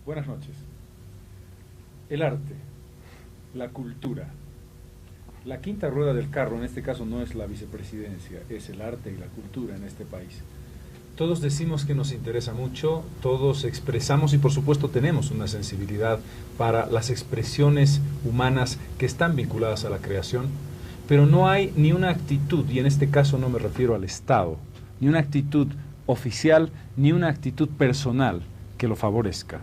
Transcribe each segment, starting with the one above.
Buenas noches. El arte, la cultura. La quinta rueda del carro en este caso no es la vicepresidencia, es el arte y la cultura en este país. Todos decimos que nos interesa mucho, todos expresamos y por supuesto tenemos una sensibilidad para las expresiones humanas que están vinculadas a la creación, pero no hay ni una actitud, y en este caso no me refiero al Estado, ni una actitud oficial, ni una actitud personal que lo favorezca.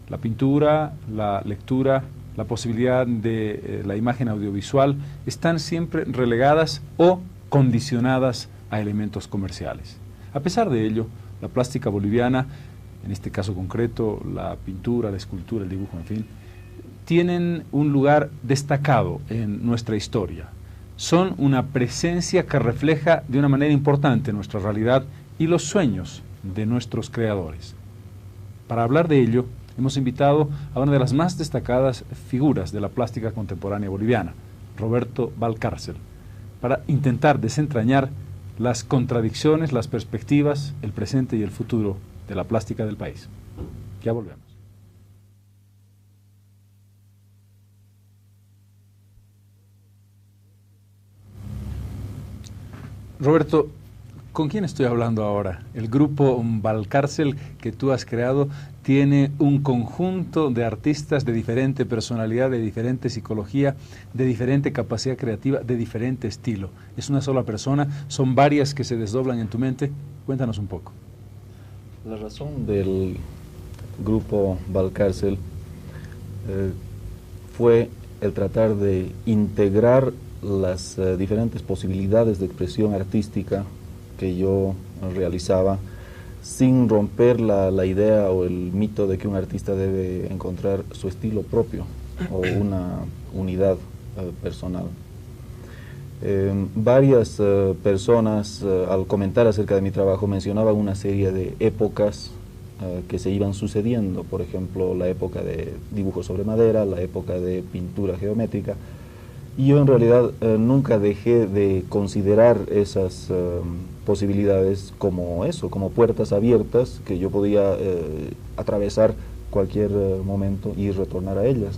La pintura, la lectura, la posibilidad de la imagen audiovisual están siempre relegadas o condicionadas a elementos comerciales. A pesar de ello, la plástica boliviana, en este caso concreto, la pintura, la escultura, el dibujo, en fin, tienen un lugar destacado en nuestra historia. Son una presencia que refleja de una manera importante nuestra realidad y los sueños de nuestros creadores. Para hablar de ello, hemos invitado a una de las más destacadas figuras de la plástica contemporánea boliviana, Roberto Valcárcel, para intentar desentrañar las contradicciones, las perspectivas, el presente y el futuro de la plástica del país. Ya volvemos. Roberto, ¿con quién estoy hablando ahora? El grupo Valcárcel que tú has creado tiene un conjunto de artistas de diferente personalidad, de diferente psicología, de diferente capacidad creativa, de diferente estilo. ¿Es una sola persona? ¿Son varias que se desdoblan en tu mente? Cuéntanos un poco. La razón del grupo Valcárcel fue el tratar de integrar las diferentes posibilidades de expresión artística que yo realizaba, sin romper la idea o el mito de que un artista debe encontrar su estilo propio o una unidad personal. Varias personas al comentar acerca de mi trabajo mencionaban una serie de épocas que se iban sucediendo, por ejemplo la época de dibujo sobre madera, la época de pintura geométrica, y yo en realidad nunca dejé de considerar esas posibilidades como eso, como puertas abiertas que yo podía atravesar cualquier momento y retornar a ellas.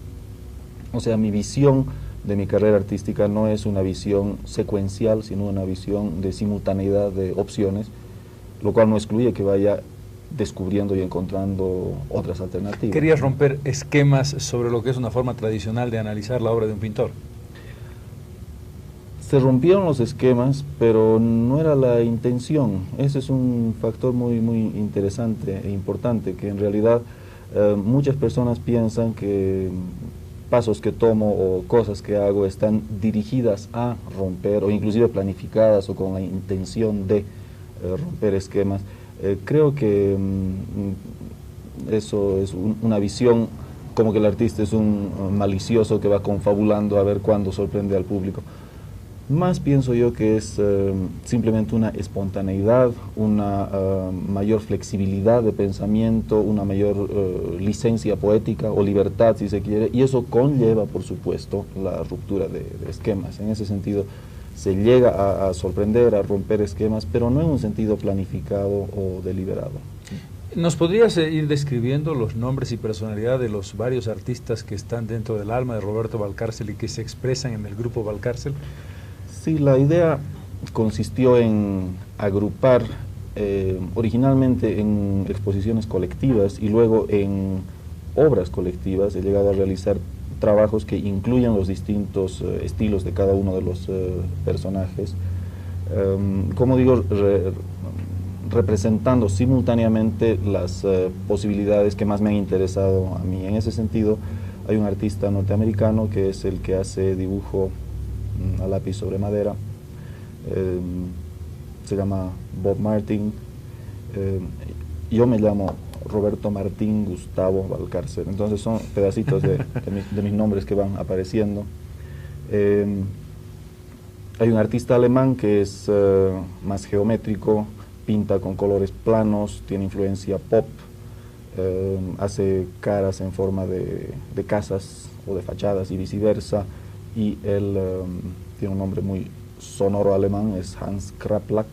O sea, mi visión de mi carrera artística no es una visión secuencial, sino una visión de simultaneidad de opciones, lo cual no excluye que vaya descubriendo y encontrando otras alternativas. ¿Querías romper esquemas sobre lo que es una forma tradicional de analizar la obra de un pintor? Se rompieron los esquemas, pero no era la intención. Ese es un factor muy interesante e importante, que en realidad muchas personas piensan que pasos que tomo o cosas que hago están dirigidas a romper o inclusive planificadas o con la intención de romper esquemas. Creo que eso es una visión como que el artista es un malicioso que va confabulando a ver cuándo sorprende al público. Más pienso yo que es simplemente una espontaneidad, una mayor flexibilidad de pensamiento, una mayor licencia poética o libertad si se quiere, y eso conlleva por supuesto la ruptura de esquemas. En ese sentido se llega a sorprender, a romper esquemas, pero no en un sentido planificado o deliberado. ¿Nos podrías ir describiendo los nombres y personalidad de los varios artistas que están dentro del alma de Roberto Valcárcel y que se expresan en el grupo Valcárcel? Sí, la idea consistió en agrupar originalmente en exposiciones colectivas y luego en obras colectivas. He llegado a realizar trabajos que incluyen los distintos estilos de cada uno de los personajes. Como digo, representando simultáneamente las posibilidades que más me han interesado a mí. En ese sentido, hay un artista norteamericano que es el que hace dibujo a lápiz sobre madera, se llama Bob Martin. Yo me llamo Roberto Martín Gustavo Valcárcel, entonces son pedacitos de mis nombres que van apareciendo. Hay un artista alemán que es más geométrico, pinta con colores planos, tiene influencia pop, hace caras en forma de casas o de fachadas y viceversa, y él tiene un nombre muy sonoro alemán, es Hans Kraplack.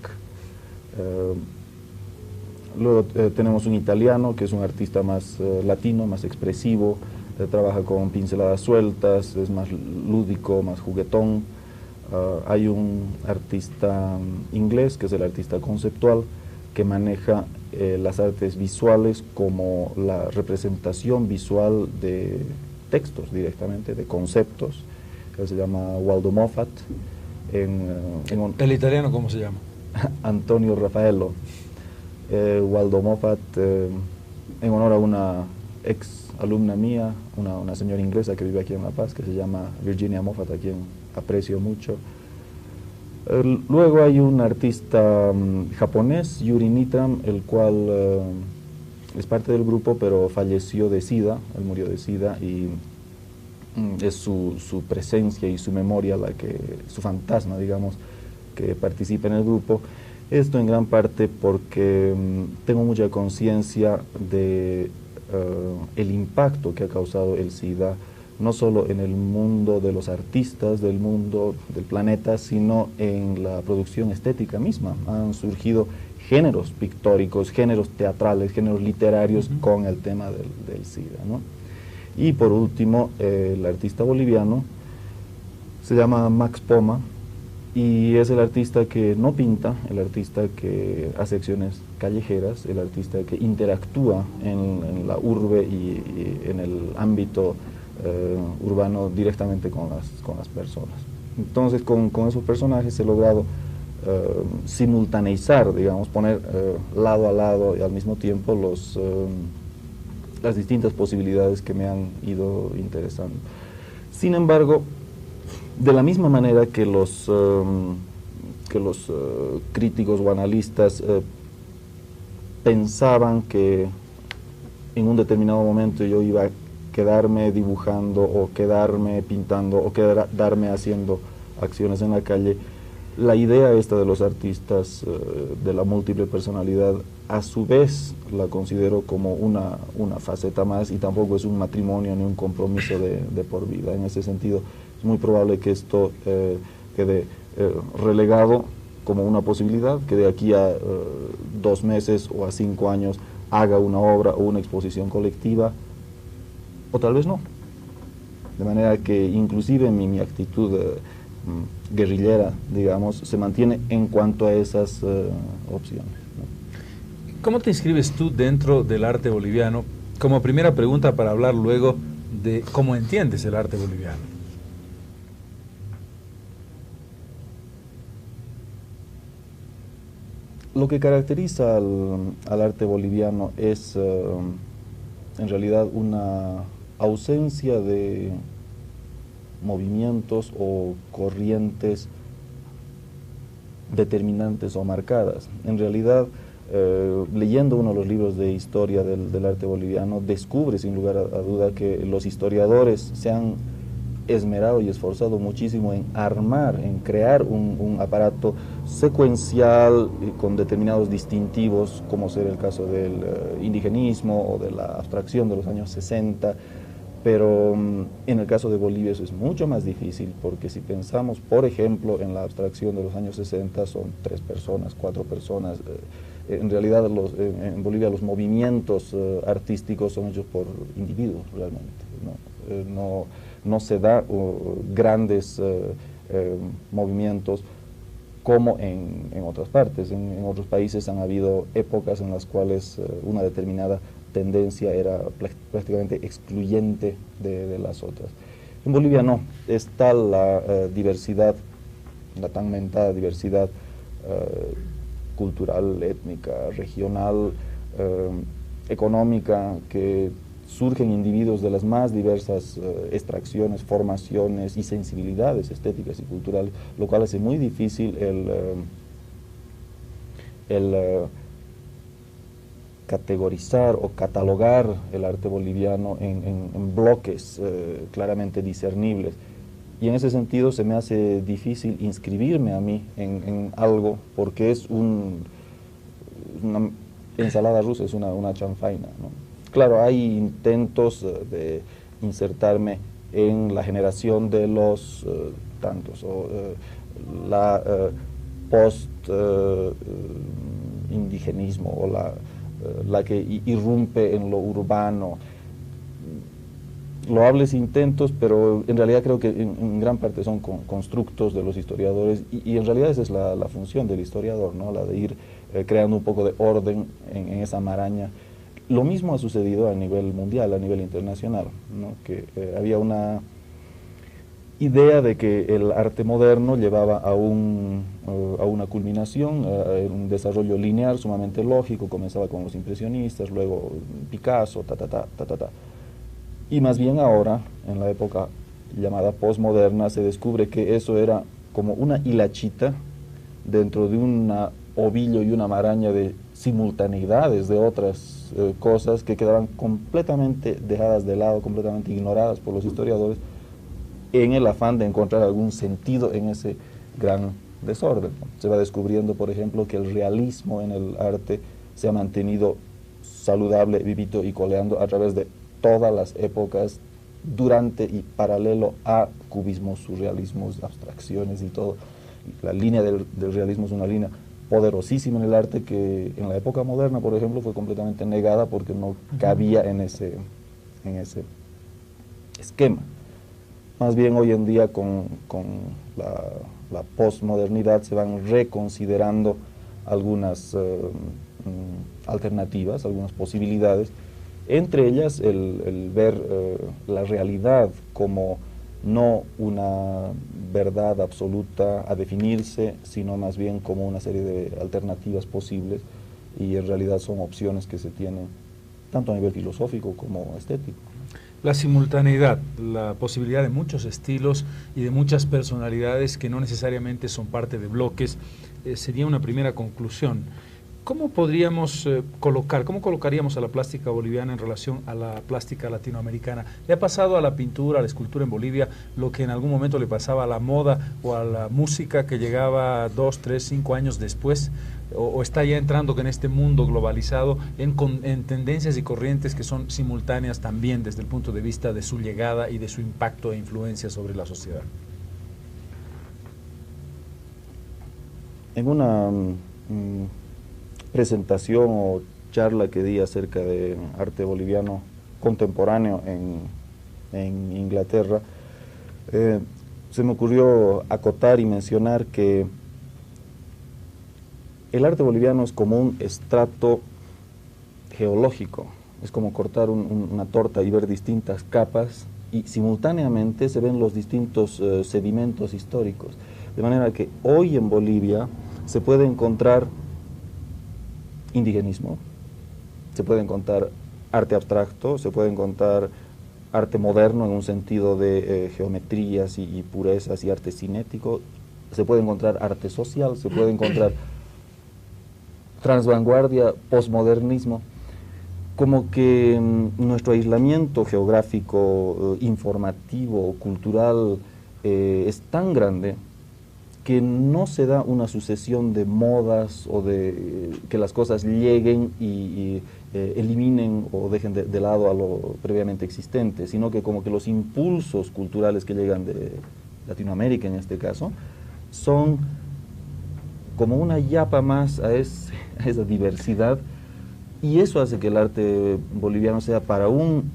Luego tenemos un italiano que es un artista más latino, más expresivo, trabaja con pinceladas sueltas, es más lúdico, más juguetón. Hay un artista inglés que es el artista conceptual, que maneja las artes visuales como la representación visual de textos directamente, de conceptos. Él se llama Waldo Moffat. ¿El italiano cómo se llama? Antonio Raffaello. Waldo Moffat, en honor a una ex alumna mía, una señora inglesa que vive aquí en La Paz, que se llama Virginia Moffat, a quien aprecio mucho. Luego hay un artista japonés, Yuri Nitram, el cual es parte del grupo, pero falleció de SIDA, él murió de SIDA, y es su presencia y su memoria, su fantasma, digamos, que participa en el grupo. Esto en gran parte porque tengo mucha conciencia de el impacto que ha causado el SIDA, no solo en el mundo de los artistas, del mundo del planeta, sino en la producción estética misma. Han surgido géneros pictóricos, géneros teatrales, géneros literarios con el tema del SIDA, ¿no? Y por último, el artista boliviano se llama Max Poma, y es el artista que no pinta, el artista que hace acciones callejeras, el artista que interactúa en la urbe y en el ámbito urbano directamente con las personas. Entonces con esos personajes he logrado simultaneizar, digamos, poner lado a lado y al mismo tiempo las distintas posibilidades que me han ido interesando. Sin embargo, de la misma manera que los críticos o analistas pensaban que en un determinado momento yo iba a quedarme dibujando o quedarme pintando o quedarme haciendo acciones en la calle, la idea esta de los artistas de la múltiple personalidad, a su vez la considero como una faceta más, y tampoco es un matrimonio ni un compromiso de por vida. En ese sentido, es muy probable que esto quede relegado como una posibilidad, que de aquí a 2 meses o a 5 años haga una obra o una exposición colectiva, o tal vez no. De manera que inclusive mi actitud guerrillera, digamos, se mantiene en cuanto a esas opciones, ¿no? ¿Cómo te inscribes tú dentro del arte boliviano? Como primera pregunta para hablar luego de cómo entiendes el arte boliviano. Lo que caracteriza al arte boliviano es en realidad una ausencia de movimientos o corrientes determinantes o marcadas. En realidad, leyendo uno de los libros de historia del arte boliviano, descubre sin lugar a duda que los historiadores se han esmerado y esforzado muchísimo en armar, en crear un aparato secuencial con determinados distintivos, como ser el caso del indigenismo o de la abstracción de los años 60, pero en el caso de Bolivia eso es mucho más difícil, porque si pensamos, por ejemplo, en la abstracción de los años 60, son 3 personas, 4 personas. En realidad en Bolivia los movimientos artísticos son hechos por individuos realmente, ¿no? No se da grandes movimientos como en otras partes. En otros países han habido épocas en las cuales una determinada tendencia era prácticamente excluyente de las otras. En Bolivia no, es tal la diversidad, la tan mentada diversidad cultural, étnica, regional, económica, que surgen individuos de las más diversas extracciones, formaciones y sensibilidades estéticas y culturales, lo cual hace muy difícil el categorizar o catalogar el arte boliviano en bloques claramente discernibles. Y en ese sentido se me hace difícil inscribirme a mí en algo, porque es una ensalada rusa, es una chanfaina, ¿no? Claro, hay intentos de insertarme en la generación de los tantos, o la post-indigenismo, o la que irrumpe en lo urbano. Loables intentos, pero en realidad creo que en gran parte son constructos de los historiadores y en realidad esa es la función del historiador, ¿no? La de ir creando un poco de orden en esa maraña. Lo mismo ha sucedido a nivel mundial, a nivel internacional, ¿no? Que había una idea de que el arte moderno llevaba a una culminación, a un desarrollo lineal sumamente lógico. Comenzaba con los impresionistas, luego Picasso, y más bien ahora, en la época llamada postmoderna, se descubre que eso era como una hilachita dentro de un ovillo y una maraña de simultaneidades de otras cosas que quedaban completamente dejadas de lado, completamente ignoradas por los historiadores, en el afán de encontrar algún sentido en ese gran desorden. Se va descubriendo, por ejemplo, que el realismo en el arte se ha mantenido saludable, vivito y coleando a través de todas las épocas, durante y paralelo a cubismos, surrealismos, abstracciones y todo. La línea del realismo es una línea poderosísima en el arte que en la época moderna, por ejemplo, fue completamente negada porque no cabía en ese esquema. Más bien hoy en día con la posmodernidad se van reconsiderando algunas alternativas, algunas posibilidades, entre ellas el ver la realidad como no una verdad absoluta a definirse, sino más bien como una serie de alternativas posibles, y en realidad son opciones que se tienen tanto a nivel filosófico como estético. La simultaneidad, la posibilidad de muchos estilos y de muchas personalidades que no necesariamente son parte de bloques, sería una primera conclusión. ¿Cómo podríamos cómo colocaríamos a la plástica boliviana en relación a la plástica latinoamericana? ¿Le ha pasado a la pintura, a la escultura en Bolivia, lo que en algún momento le pasaba a la moda o a la música, que llegaba 2, 3, 5 años después? ¿O está ya entrando en este mundo globalizado en tendencias y corrientes que son simultáneas también desde el punto de vista de su llegada y de su impacto e influencia sobre la sociedad? En una presentación o charla que di acerca de arte boliviano contemporáneo en Inglaterra, se me ocurrió acotar y mencionar que el arte boliviano es como un estrato geológico, es como cortar una torta y ver distintas capas, y simultáneamente se ven los distintos sedimentos históricos, de manera que hoy en Bolivia se puede encontrar indigenismo, se puede encontrar arte abstracto, se puede encontrar arte moderno en un sentido de geometrías y purezas y arte cinético, se puede encontrar arte social, se puede encontrar transvanguardia, posmodernismo. Como que nuestro aislamiento geográfico, informativo, cultural es tan grande que no se da una sucesión de modas o de que las cosas lleguen y eliminen o dejen de lado a lo previamente existente, sino que como que los impulsos culturales que llegan de Latinoamérica en este caso son como una yapa más a esa diversidad, y eso hace que el arte boliviano sea para un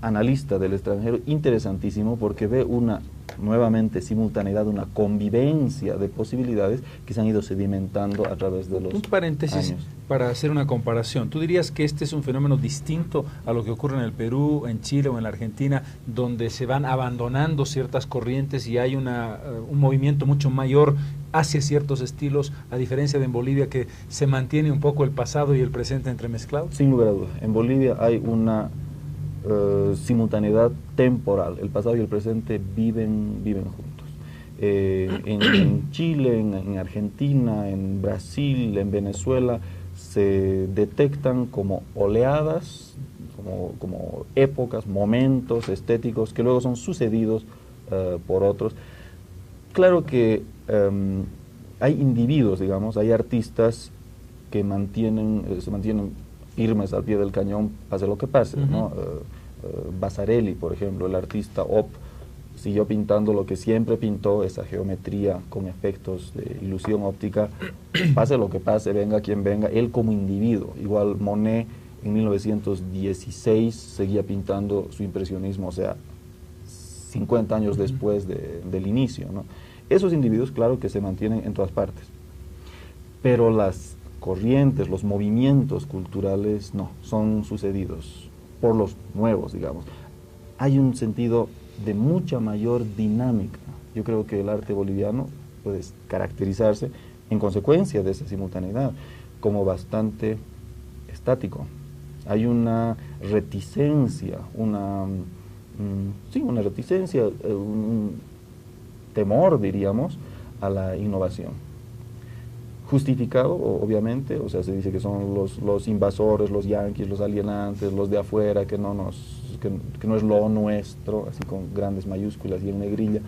analista del extranjero interesantísimo, porque ve una nuevamente simultaneidad, una convivencia de posibilidades que se han ido sedimentando a través de los Un paréntesis años. para hacer una comparación. ¿Tú dirías que este es un fenómeno distinto a lo que ocurre en el Perú, en Chile o en la Argentina, donde se van abandonando ciertas corrientes y hay un movimiento mucho mayor hacia ciertos estilos, a diferencia de en Bolivia, que se mantiene un poco el pasado y el presente entremezclados? Sin lugar a dudas, en Bolivia hay una simultaneidad temporal, el pasado y el presente viven juntos. En Chile, en Argentina, en Brasil, en Venezuela, se detectan como oleadas, como épocas, momentos estéticos que luego son sucedidos por otros. Claro que hay individuos, digamos, hay artistas que se mantienen firmes al pie del cañón, pase lo que pase, ¿no? Basarelli, por ejemplo, el artista siguió pintando lo que siempre pintó, esa geometría con efectos de ilusión óptica, pase lo que pase, venga quien venga, él como individuo. Igual Monet en 1916 seguía pintando su impresionismo, o sea, 50 años después del inicio, ¿no? Esos individuos, claro que se mantienen en todas partes, pero las corrientes, los movimientos culturales, no, son sucedidos por los nuevos, digamos. Hay un sentido de mucha mayor dinámica. Yo creo que el arte boliviano puede caracterizarse, en consecuencia de esa simultaneidad, como bastante estático. Hay una reticencia, una reticencia, un temor, diríamos, a la innovación. Justificado, obviamente, o sea, se dice que son los invasores, los yanquis, los alienantes, los de afuera, que no es lo nuestro, así con grandes mayúsculas y en negrilla,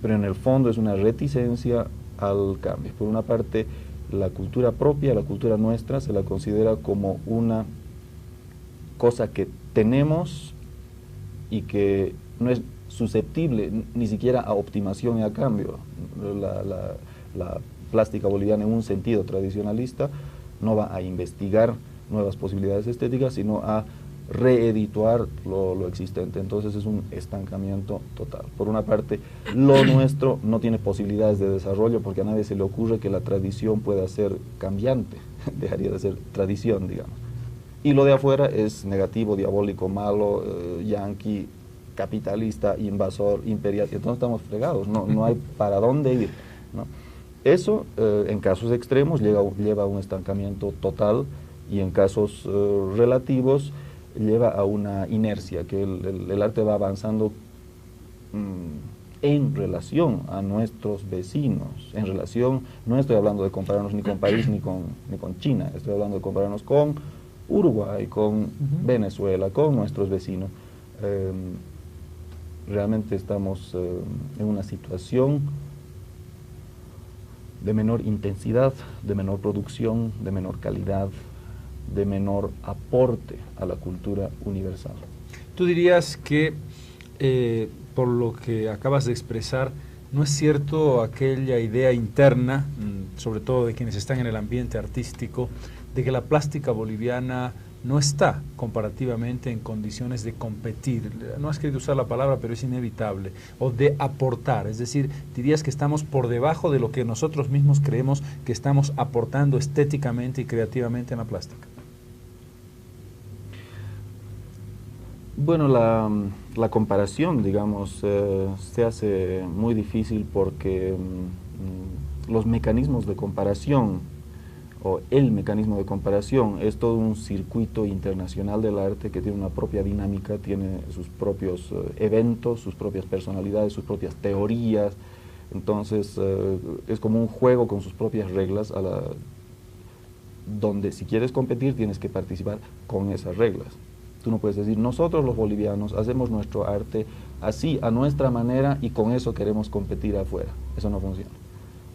pero en el fondo es una reticencia al cambio. Por una parte, la cultura propia, la cultura nuestra, se la considera como una cosa que tenemos y que no es susceptible ni siquiera a optimación y a cambio. La plástica boliviana, en un sentido tradicionalista, no va a investigar nuevas posibilidades estéticas, sino a reedituar lo existente. Entonces es un estancamiento total. Por una parte, lo nuestro no tiene posibilidades de desarrollo porque a nadie se le ocurre que la tradición pueda ser cambiante, dejaría de ser tradición, digamos. Y lo de afuera es negativo, diabólico, malo, yanqui, capitalista, invasor, imperial. Entonces estamos fregados, no hay para dónde ir, ¿no? Eso, en casos extremos, lleva a un estancamiento total, y en casos relativos lleva a una inercia, que el arte va avanzando en relación a nuestros vecinos, en relación, no estoy hablando de compararnos ni con París ni con China, estoy hablando de compararnos con Uruguay, con Venezuela, con nuestros vecinos. Realmente estamos en una situación de menor intensidad, de menor producción, de menor calidad, de menor aporte a la cultura universal. Tú dirías que, por lo que acabas de expresar, no es cierto aquella idea interna, sobre todo de quienes están en el ambiente artístico, de que la plástica boliviana no está comparativamente en condiciones de competir, no has querido usar la palabra, pero es inevitable, o de aportar, es decir, dirías que estamos por debajo de lo que nosotros mismos creemos que estamos aportando estéticamente y creativamente en la plástica. Bueno, la comparación, digamos, se hace muy difícil porque los mecanismos de comparación, o el mecanismo de comparación, es todo un circuito internacional del arte que tiene una propia dinámica, tiene sus propios eventos, sus propias personalidades, sus propias teorías. Entonces es como un juego con sus propias reglas, donde si quieres competir tienes que participar con esas reglas. Tú no puedes decir, nosotros los bolivianos hacemos nuestro arte así, a nuestra manera, y con eso queremos competir afuera. Eso no funciona.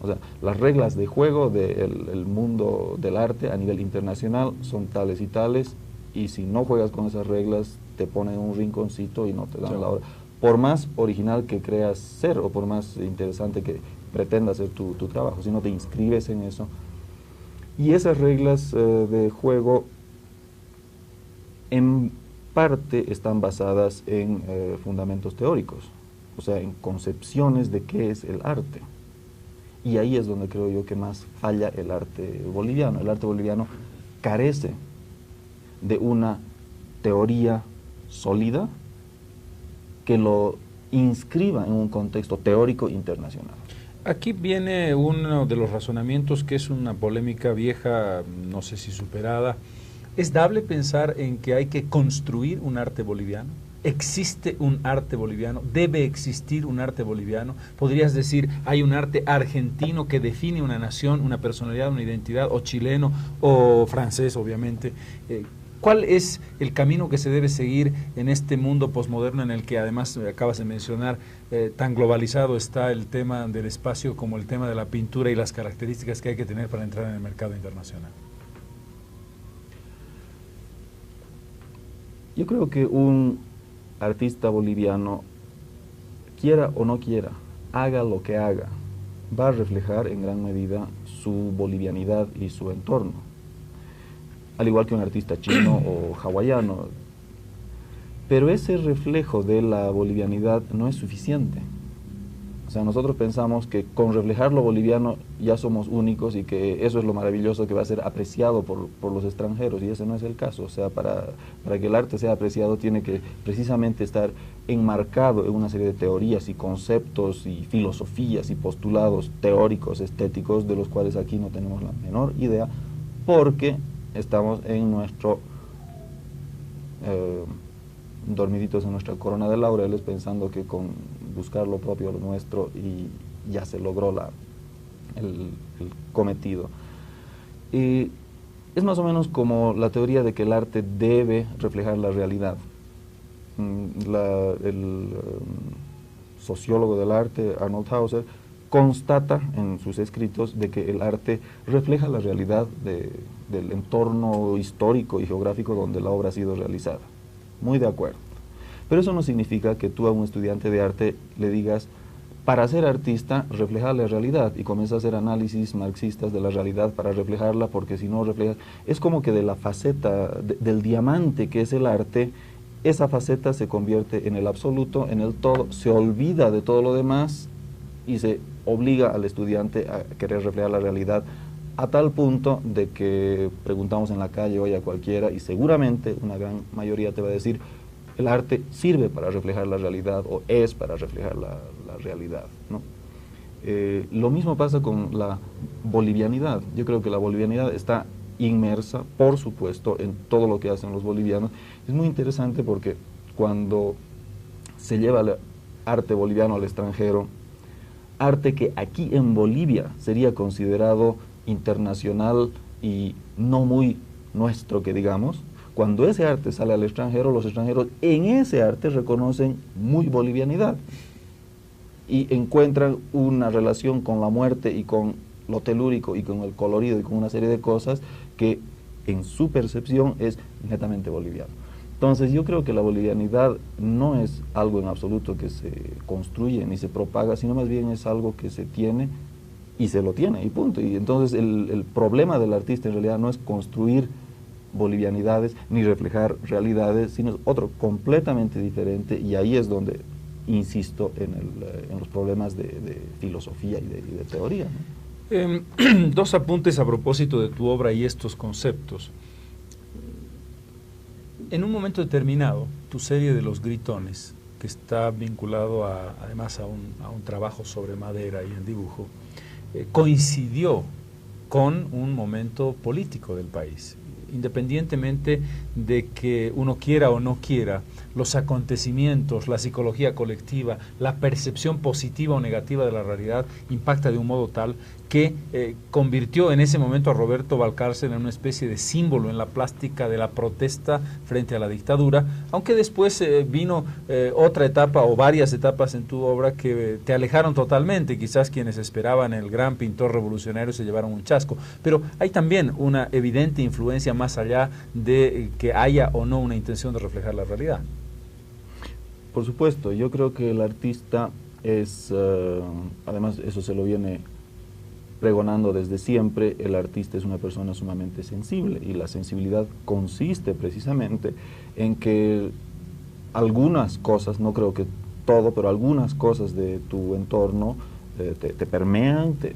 O sea, las reglas de juego del mundo del arte a nivel internacional son tales y tales, y si no juegas con esas reglas, te ponen en un rinconcito y no te dan la hora. Por más original que creas ser, o por más interesante que pretendas ser tu trabajo, si no te inscribes en eso. Y esas reglas de juego, en parte, están basadas en fundamentos teóricos, o sea, en concepciones de qué es el arte. Y ahí es donde creo yo que más falla el arte boliviano. El arte boliviano carece de una teoría sólida que lo inscriba en un contexto teórico internacional. Aquí viene uno de los razonamientos que es una polémica vieja, no sé si superada. ¿Es dable pensar en que hay que construir un arte boliviano? ¿Existe un arte boliviano? ¿Debe existir un arte boliviano? ¿Podrías decir, hay un arte argentino que define una nación, una personalidad, una identidad, o chileno, o francés, obviamente? ¿Cuál es el camino que se debe seguir en este mundo posmoderno en el que, además, acabas de mencionar, tan globalizado está el tema del espacio como el tema de la pintura y las características que hay que tener para entrar en el mercado internacional? Yo creo que un artista boliviano quiera o no quiera, haga lo que haga, va a reflejar en gran medida su bolivianidad y su entorno. Al igual que un artista chino o hawaiano. Pero ese reflejo de la bolivianidad no es suficiente. O sea, nosotros pensamos que con reflejar lo boliviano ya somos únicos y que eso es lo maravilloso que va a ser apreciado por los extranjeros, y ese no es el caso. O sea, para que el arte sea apreciado tiene que precisamente estar enmarcado en una serie de teorías y conceptos y filosofías y postulados teóricos, estéticos, de los cuales aquí no tenemos la menor idea, porque estamos en nuestro dormiditos en nuestra corona de laureles, pensando que con buscar lo propio, lo nuestro, y ya se logró el cometido. Y es más o menos como la teoría de que el arte debe reflejar la realidad. El sociólogo del arte, Arnold Hauser, constata en sus escritos de que el arte refleja la realidad del entorno histórico y geográfico donde la obra ha sido realizada. Muy de acuerdo. Pero eso no significa que tú a un estudiante de arte le digas, para ser artista, refleja la realidad, y comienza a hacer análisis marxistas de la realidad para reflejarla, porque si no reflejas, es como que de la faceta, del diamante que es el arte, esa faceta se convierte en el absoluto, en el todo, se olvida de todo lo demás y se obliga al estudiante a querer reflejar la realidad, a tal punto de que preguntamos en la calle hoy a cualquiera y seguramente una gran mayoría te va a decir, el arte sirve para reflejar la realidad o es para reflejar la realidad, ¿no? Lo mismo pasa con la bolivianidad. Yo creo que la bolivianidad está inmersa, por supuesto, en todo lo que hacen los bolivianos. Es muy interesante porque cuando se lleva el arte boliviano al extranjero, arte que aquí en Bolivia sería considerado internacional y no muy nuestro, que digamos, cuando ese arte sale al extranjero, los extranjeros en ese arte reconocen muy bolivianidad y encuentran una relación con la muerte y con lo telúrico y con el colorido y con una serie de cosas que en su percepción es netamente boliviano. Entonces yo creo que la bolivianidad no es algo en absoluto que se construye ni se propaga, sino más bien es algo que se tiene y se lo tiene y punto. Y entonces el problema del artista en realidad no es construir bolivianidades ni reflejar realidades, sino es otro completamente diferente, y ahí es donde insisto en los problemas de filosofía y de teoría, ¿no? Dos apuntes a propósito de tu obra y estos conceptos. En un momento determinado, tu serie de Los Gritones, que está vinculado además a un trabajo sobre madera y en dibujo, coincidió con un momento político del país. Independientemente de que uno quiera o no quiera, los acontecimientos, la psicología colectiva, la percepción positiva o negativa de la realidad impacta de un modo tal que convirtió en ese momento a Roberto Valcárcel en una especie de símbolo en la plástica de la protesta frente a la dictadura, aunque después vino otra etapa o varias etapas en tu obra que te alejaron totalmente. Quizás quienes esperaban el gran pintor revolucionario se llevaron un chasco, pero hay también una evidente influencia más allá de que haya o no una intención de reflejar la realidad. Por supuesto, yo creo que el artista es, además eso se lo viene pregonando desde siempre, el artista es una persona sumamente sensible, y la sensibilidad consiste precisamente en que algunas cosas, no creo que todo, pero algunas cosas de tu entorno te permean, te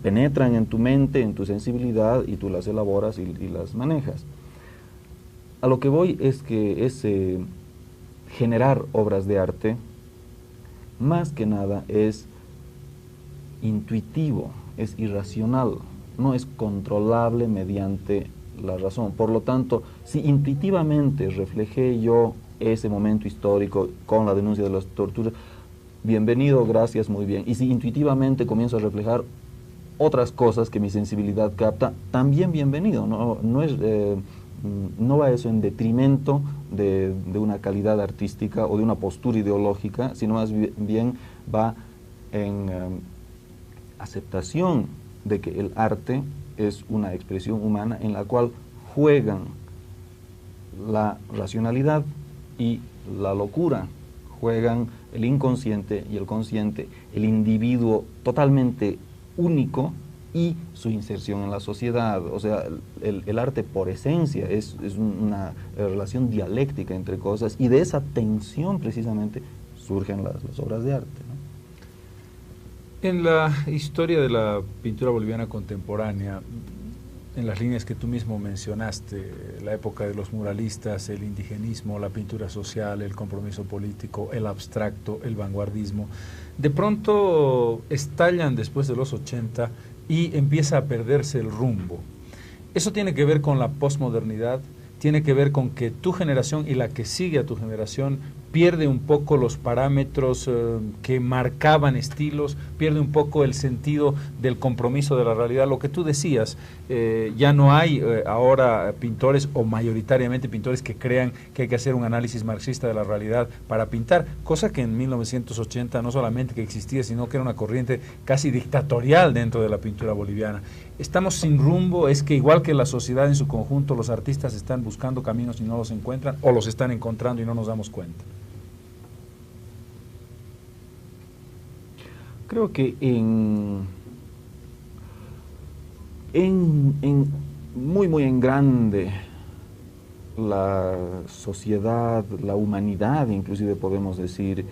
penetran en tu mente, en tu sensibilidad, y tú las elaboras y las manejas. A lo que voy es que ese generar obras de arte, más que nada, es intuitivo, es irracional, no es controlable mediante la razón. Por lo tanto, si intuitivamente reflejé yo ese momento histórico con la denuncia de las torturas, bienvenido, gracias, muy bien. Y si intuitivamente comienzo a reflejar otras cosas que mi sensibilidad capta, también bienvenido. No va eso en detrimento de una calidad artística o de una postura ideológica, sino más bien va en aceptación de que el arte es una expresión humana en la cual juegan la racionalidad y la locura, juegan el inconsciente y el consciente, el individuo totalmente único y su inserción en la sociedad. O sea, el arte por esencia es una relación dialéctica entre cosas, y de esa tensión precisamente surgen las obras de arte, ¿no? En la historia de la pintura boliviana contemporánea, en las líneas que tú mismo mencionaste, la época de los muralistas, el indigenismo, la pintura social, el compromiso político, el abstracto, el vanguardismo, de pronto estallan después de los 80 y empieza a perderse el rumbo. Eso tiene que ver con la posmodernidad, tiene que ver con que tu generación y la que sigue a tu generación pierde un poco los parámetros que marcaban estilos, pierde un poco el sentido del compromiso de la realidad. Lo que tú decías, ya no hay ahora pintores, o mayoritariamente pintores, que crean que hay que hacer un análisis marxista de la realidad para pintar, cosa que en 1980 no solamente que existía, sino que era una corriente casi dictatorial dentro de la pintura boliviana. Estamos sin rumbo, es que igual que la sociedad en su conjunto, los artistas están buscando caminos y no los encuentran, o los están encontrando y no nos damos cuenta. Creo que muy en grande la sociedad, la humanidad inclusive podemos decir,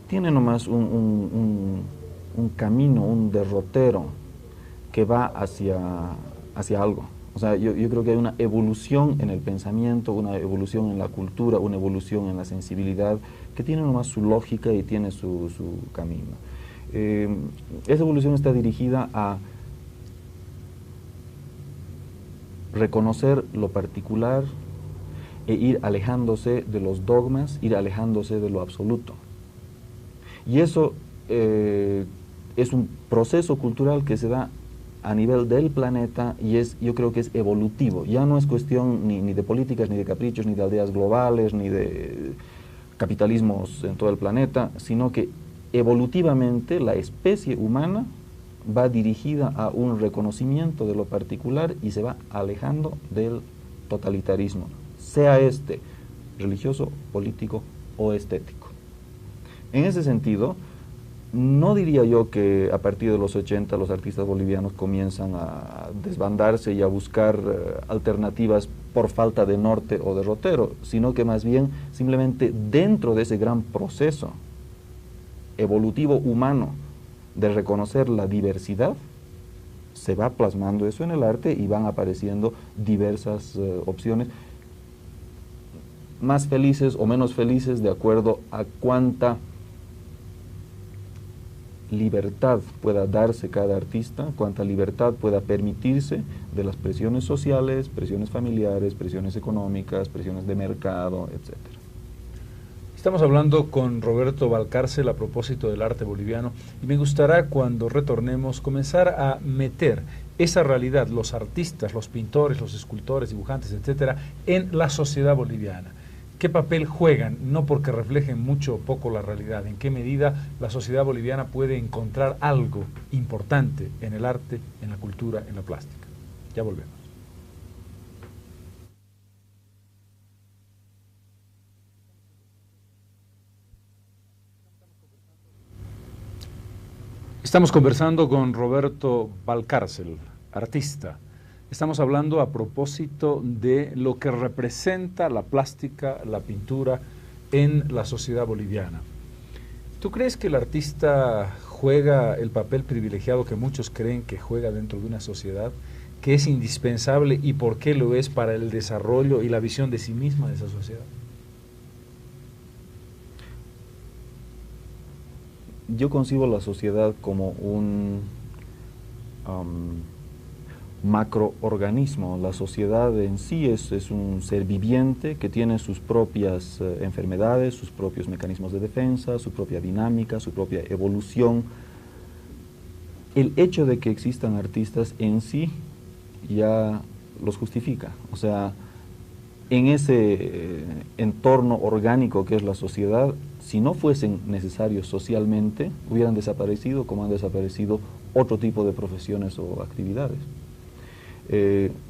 tiene nomás un camino, un derrotero que va hacia algo. O sea, yo creo que hay una evolución en el pensamiento, una evolución en la cultura, una evolución en la sensibilidad, que tiene nomás su lógica y tiene su camino. Esa evolución está dirigida a reconocer lo particular e ir alejándose de los dogmas, ir alejándose de lo absoluto. Y eso es un proceso cultural que se da a nivel del planeta, y yo creo que es evolutivo. Ya no es cuestión ni de políticas, ni de caprichos, ni de aldeas globales, ni de capitalismos en todo el planeta, sino que evolutivamente la especie humana va dirigida a un reconocimiento de lo particular y se va alejando del totalitarismo, sea este religioso, político o estético. En ese sentido, no diría yo que a partir de los 80 los artistas bolivianos comienzan a desbandarse y a buscar alternativas por falta de norte o derrotero, sino que más bien simplemente dentro de ese gran proceso evolutivo humano de reconocer la diversidad, se va plasmando eso en el arte y van apareciendo diversas opciones, más felices o menos felices de acuerdo a cuánta libertad pueda darse cada artista, cuánta libertad pueda permitirse de las presiones sociales, presiones familiares, presiones económicas, presiones de mercado, etc. Estamos hablando con Roberto Valcárcel a propósito del arte boliviano, y me gustará, cuando retornemos, comenzar a meter esa realidad, los artistas, los pintores, los escultores, dibujantes, etcétera, en la sociedad boliviana. ¿Qué papel juegan? No porque reflejen mucho o poco la realidad. ¿En qué medida la sociedad boliviana puede encontrar algo importante en el arte, en la cultura, en la plástica? Ya volvemos. Estamos conversando con Roberto Valcárcel, artista. Estamos hablando a propósito de lo que representa la plástica, la pintura en la sociedad boliviana. ¿Tú crees que el artista juega el papel privilegiado que muchos creen que juega dentro de una sociedad, que es indispensable, y por qué lo es para el desarrollo y la visión de sí misma de esa sociedad? Yo concibo la sociedad como un macroorganismo. La sociedad en sí es un ser viviente que tiene sus propias enfermedades, sus propios mecanismos de defensa, su propia dinámica, su propia evolución. El hecho de que existan artistas en sí ya los justifica. O sea, en ese entorno orgánico que es la sociedad, si no fuesen necesarios socialmente, hubieran desaparecido como han desaparecido otro tipo de profesiones o actividades.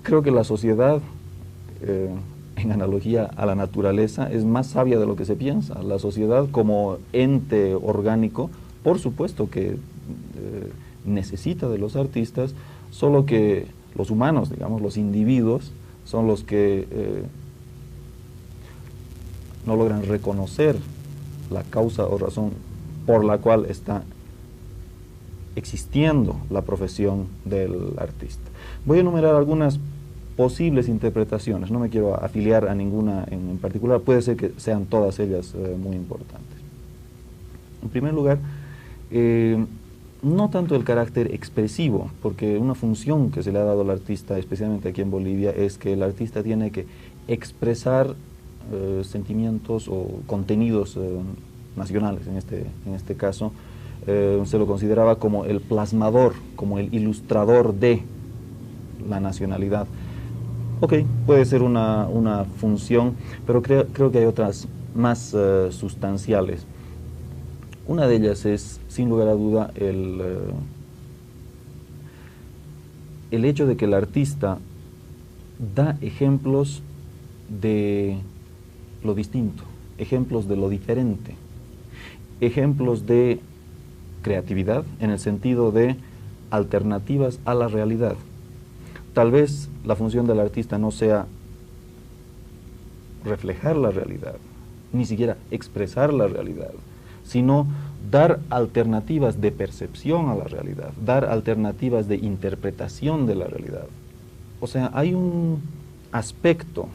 Creo que la sociedad en analogía a la naturaleza, es más sabia de lo que se piensa. La sociedad como ente orgánico, por supuesto que necesita de los artistas, solo que los humanos, digamos, los individuos, son los que no logran reconocer la causa o razón por la cual está existiendo la profesión del artista. Voy a enumerar algunas posibles interpretaciones, no me quiero afiliar a ninguna en particular, puede ser que sean todas ellas muy importantes. En primer lugar, no tanto el carácter expresivo, porque una función que se le ha dado al artista, especialmente aquí en Bolivia, es que el artista tiene que expresar sentimientos o contenidos nacionales, en este caso, se lo consideraba como el plasmador, como el ilustrador de la nacionalidad. Ok, puede ser una función, pero creo que hay otras más sustanciales. Una de ellas es, sin lugar a duda, el hecho de que el artista da ejemplos de lo distinto, ejemplos de lo diferente, ejemplos de creatividad en el sentido de alternativas a la realidad. Tal vez la función del artista no sea reflejar la realidad, ni siquiera expresar la realidad, sino dar alternativas de percepción a la realidad, dar alternativas de interpretación de la realidad. O sea, hay un aspecto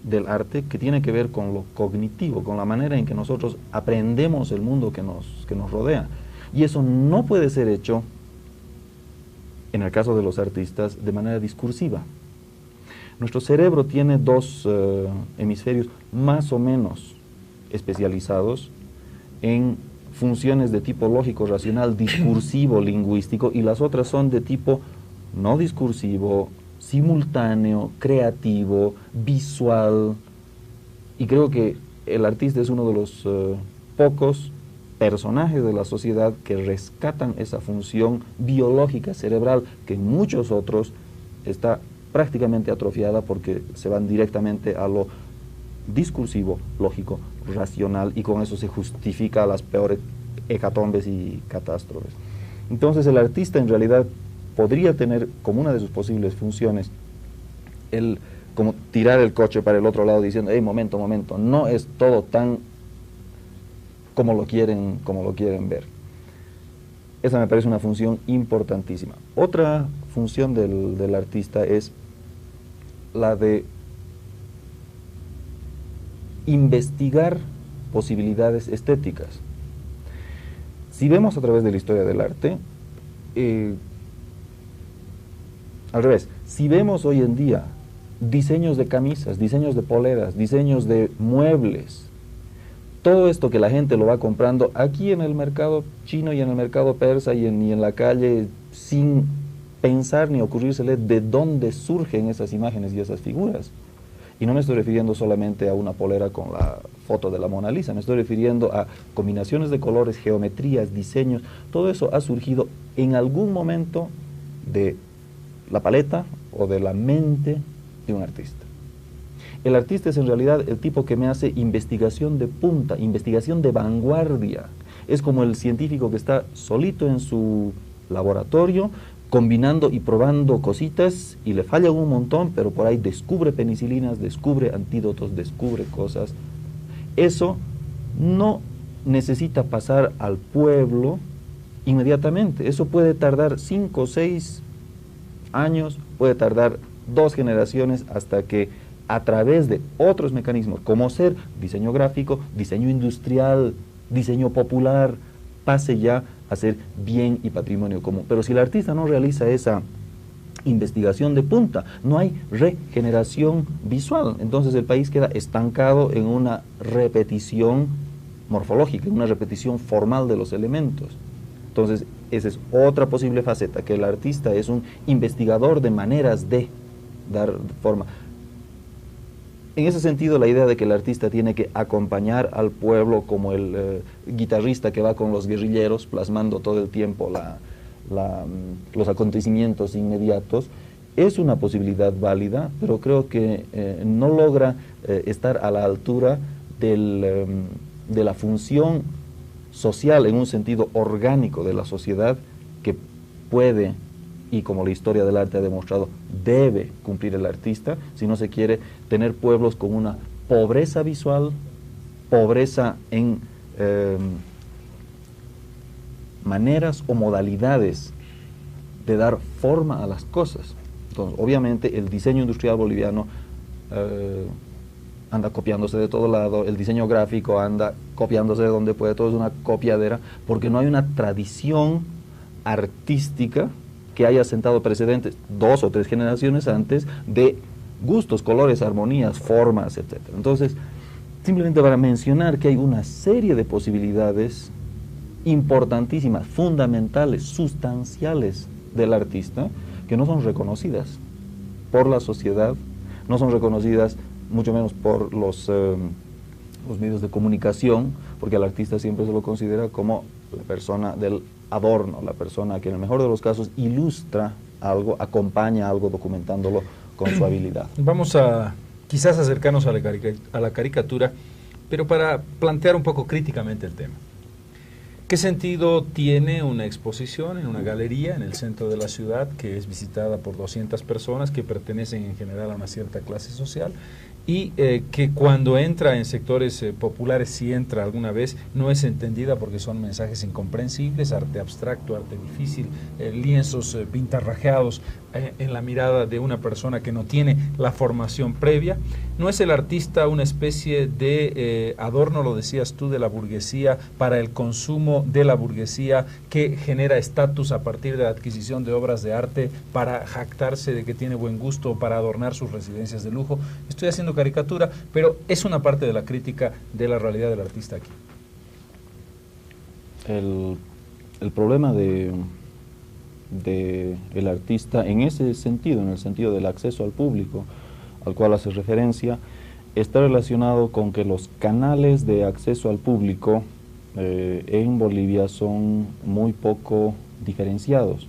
del arte que tiene que ver con lo cognitivo, con la manera en que nosotros aprendemos el mundo que nos rodea. Y eso no puede ser hecho, en el caso de los artistas, de manera discursiva. Nuestro cerebro tiene dos hemisferios más o menos especializados en funciones de tipo lógico, racional, discursivo, lingüístico, y las otras son de tipo no discursivo, simultáneo, creativo, visual. Y creo que el artista es uno de los pocos personajes de la sociedad que rescatan esa función biológica cerebral que en muchos otros está prácticamente atrofiada porque se van directamente a lo discursivo, lógico, racional, y con eso se justifica las peores hecatombes y catástrofes. Entonces el artista en realidad podría tener como una de sus posibles funciones como tirar el coche para el otro lado diciendo, hey, momento, no es todo tan como lo quieren ver. Esa me parece una función importantísima. Otra función del artista es la de investigar posibilidades estéticas. Si vemos a través de la historia del arte, al revés, si vemos hoy en día diseños de camisas, diseños de poleras, diseños de muebles, todo esto que la gente lo va comprando aquí en el mercado chino y en el mercado persa y en la calle, sin pensar ni ocurrírsele de dónde surgen esas imágenes y esas figuras. Y no me estoy refiriendo solamente a una polera con la foto de la Mona Lisa, me estoy refiriendo a combinaciones de colores, geometrías, diseños. Todo eso ha surgido en algún momento de la paleta o de la mente de un artista. El artista es en realidad el tipo que me hace investigación de punta, investigación de vanguardia. Es como el científico que está solito en su laboratorio, combinando y probando cositas, y le falla un montón, pero por ahí descubre penicilinas, descubre antídotos, descubre cosas. Eso no necesita pasar al pueblo inmediatamente. Eso puede tardar 5 o 6 años, puede tardar 2 generaciones, hasta que a través de otros mecanismos, como ser diseño gráfico, diseño industrial, diseño popular, pase ya a ser bien y patrimonio común. Pero si el artista no realiza esa investigación de punta, no hay regeneración visual. Entonces el país queda estancado en una repetición morfológica, en una repetición formal de los elementos. Entonces esa es otra posible faceta, que el artista es un investigador de maneras de dar forma. En ese sentido, la idea de que el artista tiene que acompañar al pueblo como el guitarrista que va con los guerrilleros plasmando todo el tiempo los acontecimientos inmediatos, es una posibilidad válida, pero creo que no logra estar a la altura de la función social en un sentido orgánico de la sociedad que puede, y como la historia del arte ha demostrado, debe cumplir el artista si no se quiere tener pueblos con una pobreza visual, pobreza en maneras o modalidades de dar forma a las cosas. Entonces, obviamente, el diseño industrial boliviano anda copiándose de todo lado, el diseño gráfico anda copiándose de donde puede, todo es una copiadera, porque no hay una tradición artística que haya sentado precedentes 2 o 3 generaciones antes de gustos, colores, armonías, formas, etc. Entonces, simplemente para mencionar que hay una serie de posibilidades importantísimas, fundamentales, sustanciales del artista, que no son reconocidas por la sociedad, no son reconocidas mucho menos por los medios de comunicación, porque al artista siempre se lo considera como la persona del adorno, la persona que en el mejor de los casos ilustra algo, acompaña algo documentándolo con su habilidad. Vamos a quizás acercarnos a la caricatura, pero para plantear un poco críticamente el tema. ¿Qué sentido tiene una exposición en una galería en el centro de la ciudad que es visitada por 200 personas que pertenecen en general a una cierta clase social y que cuando entra en sectores populares, si entra alguna vez, no es entendida porque son mensajes incomprensibles, arte abstracto, arte difícil, lienzos pintarrajeados en la mirada de una persona que no tiene la formación previa? ¿No es el artista una especie de adorno, lo decías tú, de la burguesía para el consumo de la burguesía que genera estatus a partir de la adquisición de obras de arte para jactarse de que tiene buen gusto o para adornar sus residencias de lujo? Estoy haciendo caricatura, pero es una parte de la crítica de la realidad del artista aquí. El problema de el artista en ese sentido, en el sentido del acceso al público al cual hace referencia, está relacionado con que los canales de acceso al público en Bolivia son muy poco diferenciados.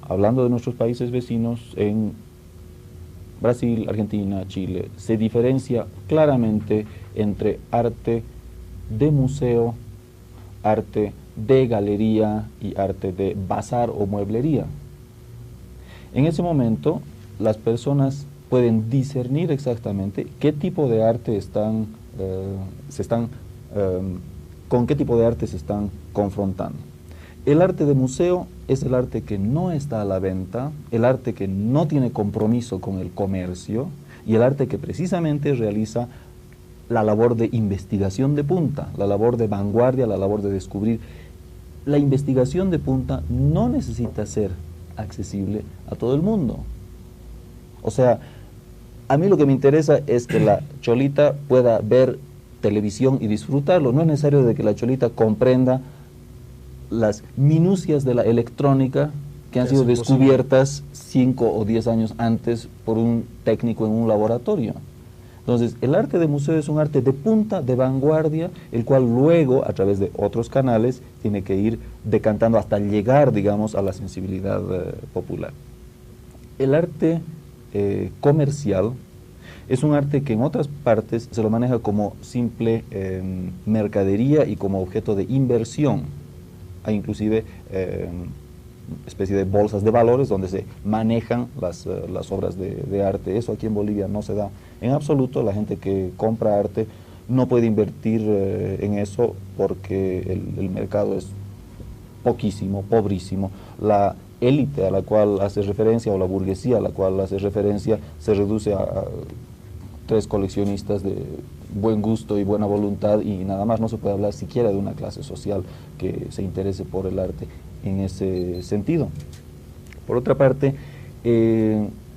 Hablando de nuestros países vecinos, en Brasil, Argentina, Chile, se diferencia claramente entre arte de museo, arte de galería y arte de bazar o mueblería. En ese momento, las personas pueden discernir exactamente qué tipo de arte con qué tipo de arte se están confrontando. El arte de museo es el arte que no está a la venta, el arte que no tiene compromiso con el comercio y el arte que precisamente realiza la labor de investigación de punta, la labor de vanguardia, la labor de descubrir. La investigación de punta no necesita ser accesible a todo el mundo. O sea, a mí lo que me interesa es que la cholita pueda ver televisión y disfrutarlo. No es necesario de que la cholita comprenda las minucias de la electrónica que han sido descubiertas 5 o 10 años antes por un técnico en un laboratorio. Entonces, el arte de museo es un arte de punta, de vanguardia, el cual luego, a través de otros canales, tiene que ir decantando hasta llegar, digamos, a la sensibilidad popular. El arte comercial es un arte que en otras partes se lo maneja como simple mercadería y como objeto de inversión. Hay inclusive especie de bolsas de valores donde se manejan las obras de arte. Eso aquí en Bolivia no se da en absoluto. La gente que compra arte no puede invertir en eso porque el mercado es poquísimo, pobrísimo. La élite a la cual hace referencia o la burguesía a la cual hace referencia se reduce a 3 coleccionistas de buen gusto y buena voluntad y nada más. No se puede hablar siquiera de una clase social que se interese por el arte en ese sentido. Por otra parte,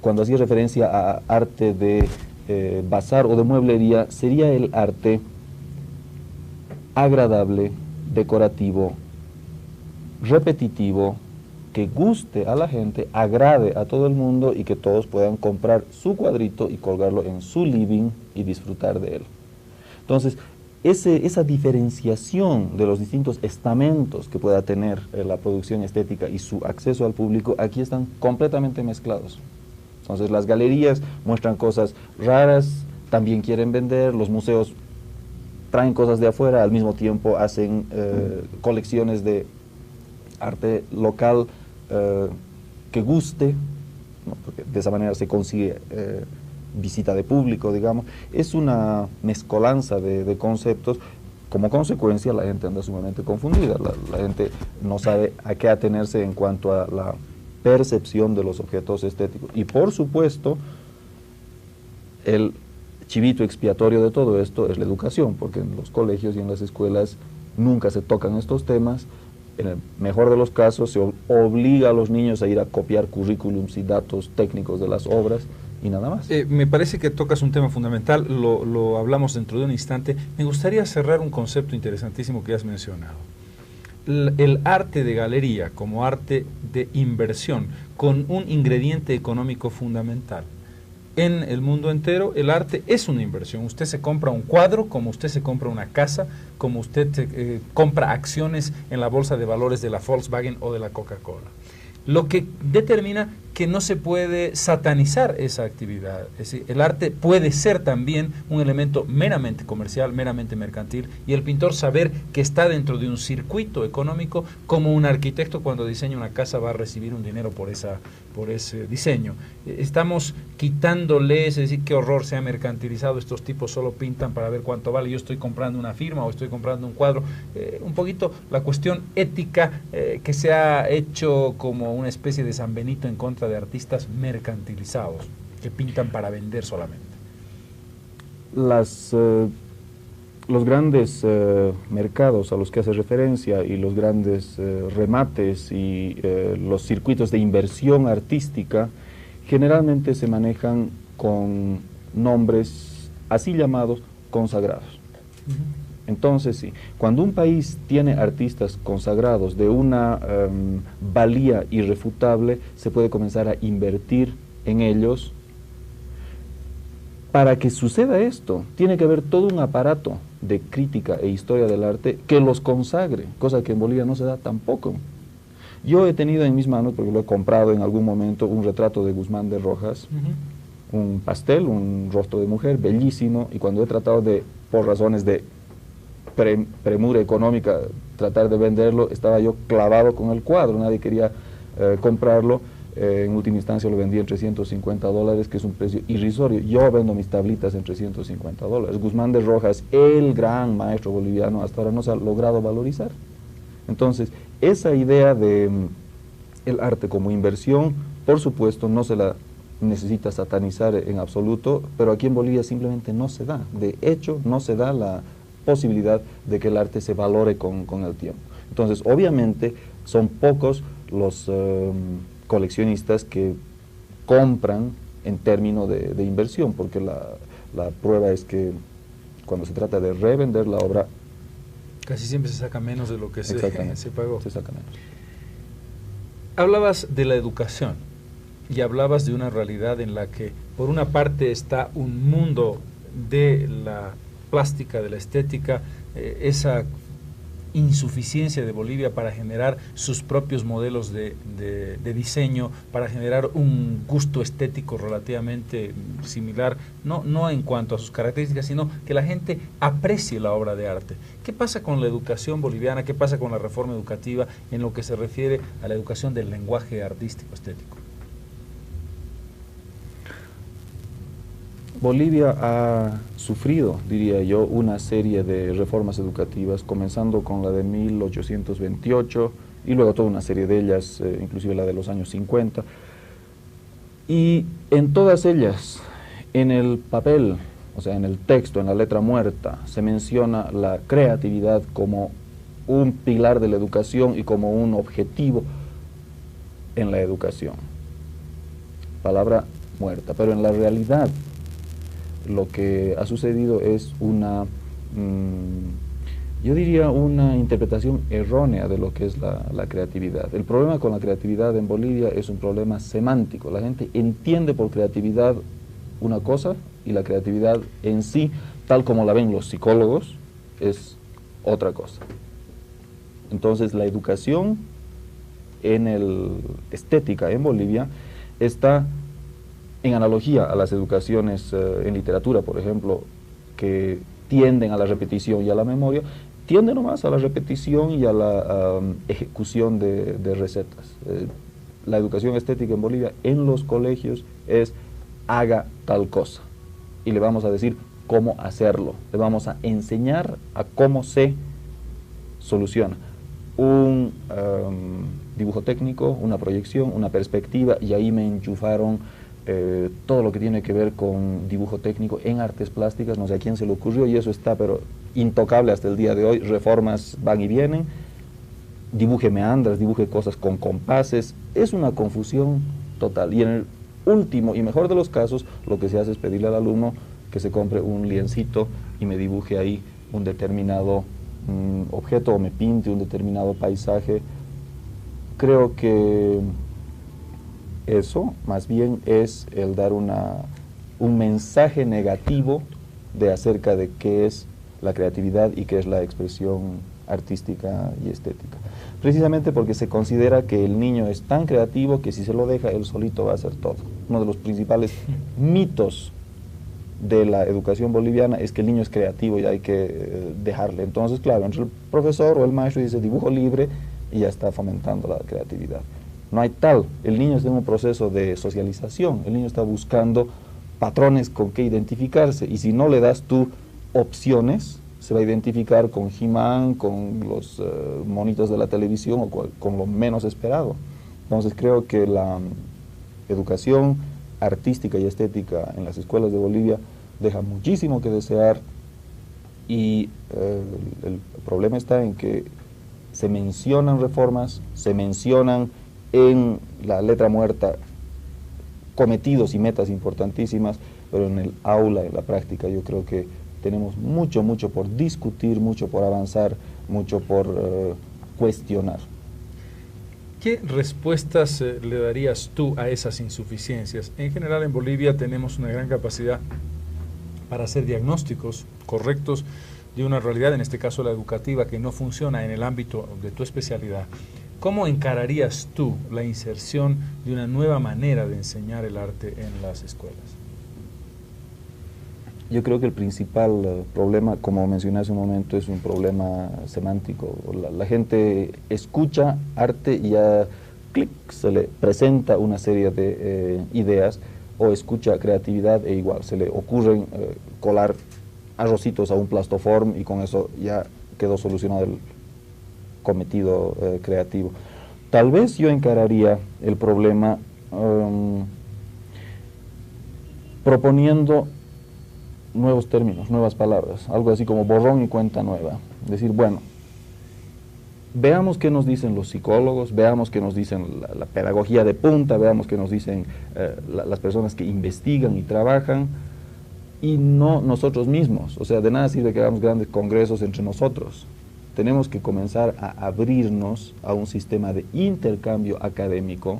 cuando hacía referencia a arte de bazar o de mueblería, sería el arte agradable, decorativo, repetitivo, que guste a la gente, agrade a todo el mundo y que todos puedan comprar su cuadrito y colgarlo en su living y disfrutar de él. Entonces, esa diferenciación de los distintos estamentos que pueda tener la producción estética y su acceso al público, aquí están completamente mezclados. Entonces las galerías muestran cosas raras, también quieren vender, los museos traen cosas de afuera, al mismo tiempo hacen colecciones de arte local que guste, ¿no? Porque de esa manera se consigue visita de público, digamos. Es una mezcolanza de conceptos. Como consecuencia, la gente anda sumamente confundida, la gente no sabe a qué atenerse en cuanto a la percepción de los objetos estéticos. Y por supuesto, el chivito expiatorio de todo esto es la educación, porque en los colegios y en las escuelas nunca se tocan estos temas. En el mejor de los casos se obliga a los niños a ir a copiar currículums y datos técnicos de las obras y nada más. Me parece que tocas un tema fundamental, lo hablamos dentro de un instante. Me gustaría cerrar un concepto interesantísimo que has mencionado. El arte de galería como arte de inversión, con un ingrediente económico fundamental. En el mundo entero, el arte es una inversión. Usted se compra un cuadro, como usted se compra una casa, como usted compra acciones en la bolsa de valores de la Volkswagen o de la Coca-Cola. Lo que determina que no se puede satanizar esa actividad. Es decir, el arte puede ser también un elemento meramente comercial, meramente mercantil, y el pintor saber que está dentro de un circuito económico, como un arquitecto cuando diseña una casa va a recibir un dinero por ese diseño. Estamos quitándole, es decir, qué horror, se ha mercantilizado, estos tipos solo pintan para ver cuánto vale, yo estoy comprando una firma o estoy comprando un cuadro. Un poquito la cuestión ética que se ha hecho como una especie de San Benito en contra de artistas mercantilizados que pintan para vender solamente. Los grandes mercados a los que hace referencia y los grandes remates y los circuitos de inversión artística generalmente se manejan con nombres así llamados consagrados. Entonces, sí, cuando un país tiene artistas consagrados de una valía irrefutable, se puede comenzar a invertir en ellos. Para que suceda esto, tiene que haber todo un aparato de crítica e historia del arte que los consagre, cosa que en Bolivia no se da tampoco. Yo he tenido en mis manos, porque lo he comprado en algún momento, un retrato de Guzmán de Rojas, un pastel, un rostro de mujer, bellísimo, y cuando he tratado de, por razones de premura económica, tratar de venderlo, estaba yo clavado con el cuadro, nadie quería comprarlo. En última instancia lo vendí en $350, que es un precio irrisorio. Yo vendo mis tablitas en $350. Guzmán de Rojas, el gran maestro boliviano, hasta ahora no se ha logrado valorizar. Entonces, esa idea de el arte como inversión, por supuesto, no se la necesita satanizar en absoluto, pero aquí en Bolivia simplemente no se da. De hecho, no se da la posibilidad de que el arte se valore con el tiempo. Entonces, obviamente, son pocos los coleccionistas que compran en términos de inversión, porque la prueba es que cuando se trata de revender la obra, casi siempre se saca menos de lo que se pagó. Se saca menos. Hablabas de la educación y hablabas de una realidad en la que por una parte está un mundo de la plástica, de la estética, esa insuficiencia de Bolivia para generar sus propios modelos de diseño, para generar un gusto estético relativamente similar, no en cuanto a sus características, sino que la gente aprecie la obra de arte. ¿Qué pasa con la educación boliviana? ¿Qué pasa con la reforma educativa en lo que se refiere a la educación del lenguaje artístico estético? Bolivia ha sufrido, diría yo, una serie de reformas educativas, comenzando con la de 1828 y luego toda una serie de ellas, inclusive la de los años 50. Y en todas ellas, en el papel, o sea, en el texto, en la letra muerta, se menciona la creatividad como un pilar de la educación y como un objetivo en la educación. Palabra muerta, pero en la realidad lo que ha sucedido es yo diría una interpretación errónea de lo que es la creatividad. El problema con la creatividad en Bolivia es un problema semántico. La gente entiende por creatividad una cosa y la creatividad en sí, tal como la ven los psicólogos, es otra cosa. Entonces la educación en el estética en Bolivia está en analogía a las educaciones en literatura, por ejemplo, que tienden a la repetición y a la memoria, tiende nomás a la repetición y a la ejecución de recetas. La educación estética en Bolivia en los colegios es haga tal cosa y le vamos a decir cómo hacerlo, le vamos a enseñar a cómo se soluciona. Un dibujo técnico, una proyección, una perspectiva, y ahí me enchufaron todo lo que tiene que ver con dibujo técnico en artes plásticas, no sé a quién se le ocurrió, y eso está pero intocable hasta el día de hoy. Reformas van y vienen, dibuje meandras, dibuje cosas con compases, es una confusión total. Y en el último y mejor de los casos, lo que se hace es pedirle al alumno que se compre un liencito y me dibuje ahí un determinado objeto, o me pinte un determinado paisaje. Creo que eso más bien es el dar un mensaje negativo de acerca de qué es la creatividad y qué es la expresión artística y estética. Precisamente porque se considera que el niño es tan creativo que si se lo deja, él solito va a hacer todo. Uno de los principales mitos de la educación boliviana es que el niño es creativo y hay que dejarle. Entonces, claro, entre el profesor o el maestro dice dibujo libre y ya está fomentando la creatividad. No hay tal. El niño está en un proceso de socialización, el niño está buscando patrones con que identificarse, y si no le das tú opciones, se va a identificar con He-Man, con los monitos de la televisión o con lo menos esperado. Entonces creo que la educación artística y estética en las escuelas de Bolivia deja muchísimo que desear, y el problema está en que se mencionan reformas, se mencionan en la letra muerta cometidos y metas importantísimas, pero en el aula, en la práctica, yo creo que tenemos mucho por discutir, mucho por avanzar, mucho por cuestionar. ¿Qué respuestas le darías tú a esas insuficiencias? En general, en Bolivia tenemos una gran capacidad para hacer diagnósticos correctos de una realidad, en este caso la educativa, que no funciona en el ámbito de tu especialidad. ¿Cómo encararías tú la inserción de una nueva manera de enseñar el arte en las escuelas? Yo creo que el principal problema, como mencioné hace un momento, es un problema semántico. La gente escucha arte y ya clic, se le presenta una serie de ideas, o escucha creatividad e igual, se le ocurren colar arrocitos a un plastoform y con eso ya quedó solucionado el cometido creativo. Tal vez yo encararía el problema proponiendo nuevos términos, nuevas palabras, algo así como borrón y cuenta nueva. Decir, bueno, veamos qué nos dicen los psicólogos, veamos qué nos dicen la pedagogía de punta, veamos qué nos dicen las personas que investigan y trabajan, y no nosotros mismos. O sea, de nada sirve que hagamos grandes congresos entre nosotros. Tenemos que comenzar a abrirnos a un sistema de intercambio académico,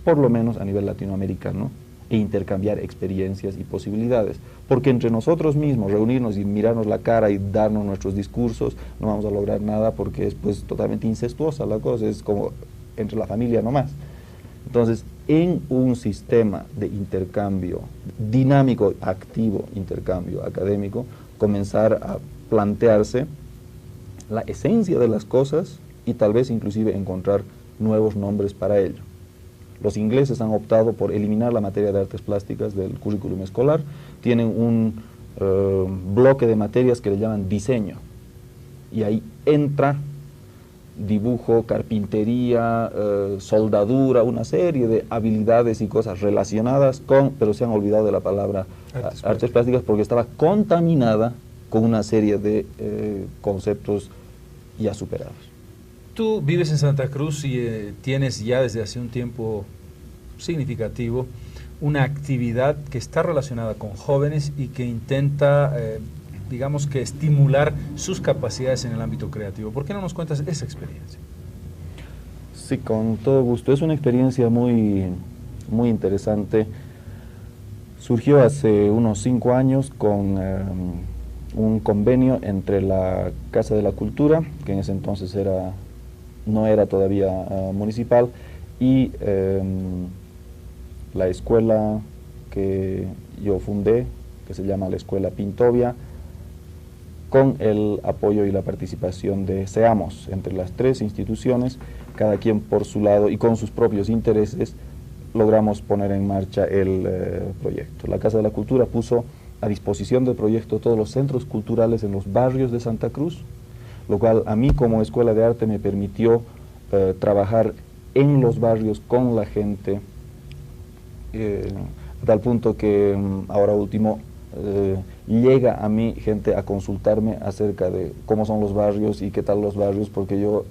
por lo menos a nivel latinoamericano, e intercambiar experiencias y posibilidades. Porque entre nosotros mismos, reunirnos y mirarnos la cara y darnos nuestros discursos, no vamos a lograr nada, porque es pues totalmente incestuosa la cosa, es como entre la familia nomás. Entonces, en un sistema de intercambio dinámico, activo, intercambio académico, comenzar a plantearse la esencia de las cosas y tal vez inclusive encontrar nuevos nombres para ello. Los ingleses han optado por eliminar la materia de artes plásticas del currículum escolar. Tienen un bloque de materias que le llaman diseño, y ahí entra dibujo, carpintería, soldadura, una serie de habilidades y cosas relacionadas con, pero se han olvidado de la palabra artes plásticas porque estaba contaminada con una serie de conceptos ya superados. Tú vives en Santa Cruz y tienes ya desde hace un tiempo significativo una actividad que está relacionada con jóvenes y que intenta, digamos que estimular sus capacidades en el ámbito creativo. ¿Por qué no nos cuentas esa experiencia? Sí, con todo gusto. Es una experiencia muy interesante. Surgió hace unos 5 años con un convenio entre la Casa de la Cultura, que en ese entonces no era todavía municipal, y la escuela que yo fundé, que se llama la Escuela Pintovia, con el apoyo y la participación de SEAMOS. Entre las tres instituciones, cada quien por su lado y con sus propios intereses, logramos poner en marcha el proyecto. La Casa de la Cultura puso a disposición del proyecto todos los centros culturales en los barrios de Santa Cruz, lo cual a mí como Escuela de Arte me permitió trabajar en los barrios con la gente, a tal punto que ahora último llega a mí gente a consultarme acerca de cómo son los barrios y qué tal los barrios, porque yo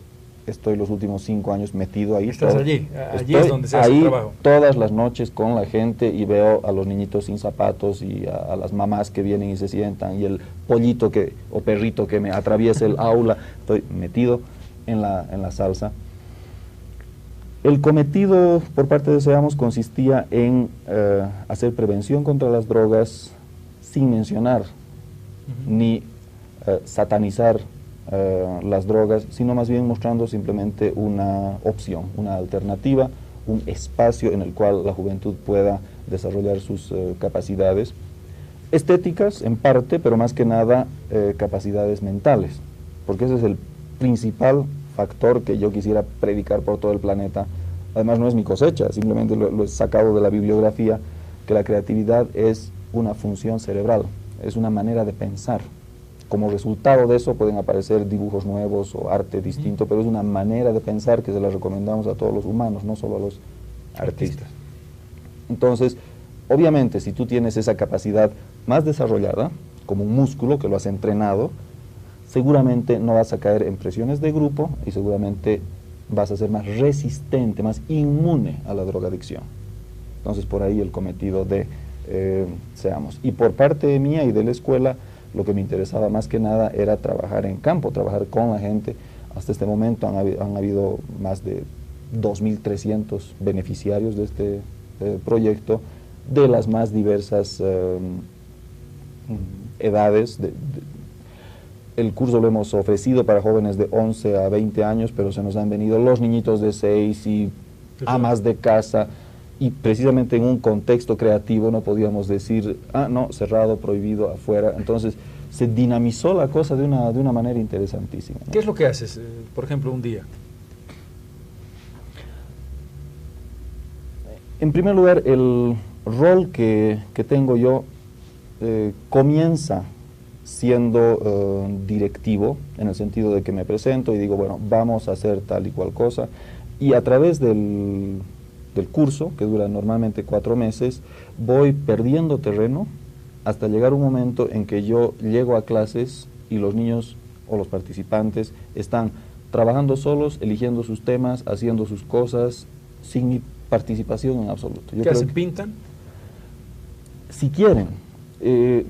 estoy los últimos 5 años metido ahí. ¿Estás allí? Allí es donde se hace el trabajo. Todas las noches con la gente y veo a los niñitos sin zapatos y a las mamás que vienen y se sientan y el pollito o perrito que me atraviesa el aula. Estoy metido en la salsa. El cometido por parte de SEAMOS consistía en hacer prevención contra las drogas sin mencionar ni satanizar las drogas, sino más bien mostrando simplemente una opción, una alternativa, un espacio en el cual la juventud pueda desarrollar sus capacidades estéticas en parte, pero más que nada capacidades mentales, porque ese es el principal factor que yo quisiera predicar por todo el planeta. Además no es mi cosecha, simplemente lo he sacado de la bibliografía, que la creatividad es una función cerebral, es una manera de pensar. Como resultado de eso pueden aparecer dibujos nuevos o arte distinto, pero es una manera de pensar que se la recomendamos a todos los humanos, no solo a los artistas. Entonces, obviamente, si tú tienes esa capacidad más desarrollada, como un músculo que lo has entrenado, seguramente no vas a caer en presiones de grupo y seguramente vas a ser más resistente, más inmune a la drogadicción. Entonces, por ahí el cometido de SEAMOS. Y por parte mía y de la escuela, lo que me interesaba más que nada era trabajar en campo, trabajar con la gente. Hasta este momento han habido más de 2.300 beneficiarios de este proyecto, de las más diversas edades. El curso lo hemos ofrecido para jóvenes de 11 a 20 años, pero se nos han venido los niñitos de 6 y amas de casa, y precisamente en un contexto creativo no podíamos decir, no, cerrado, prohibido, afuera. Entonces se dinamizó la cosa de una manera interesantísima, ¿no? ¿Qué es lo que haces, por ejemplo, un día? En primer lugar, el rol que tengo yo comienza siendo directivo, en el sentido de que me presento y digo, bueno, vamos a hacer tal y cual cosa, y a través del curso, que dura normalmente 4 meses, voy perdiendo terreno hasta llegar un momento en que yo llego a clases y los niños o los participantes están trabajando solos, eligiendo sus temas, haciendo sus cosas, sin mi participación en absoluto. ¿Qué hacen? ¿Pintan? Si quieren.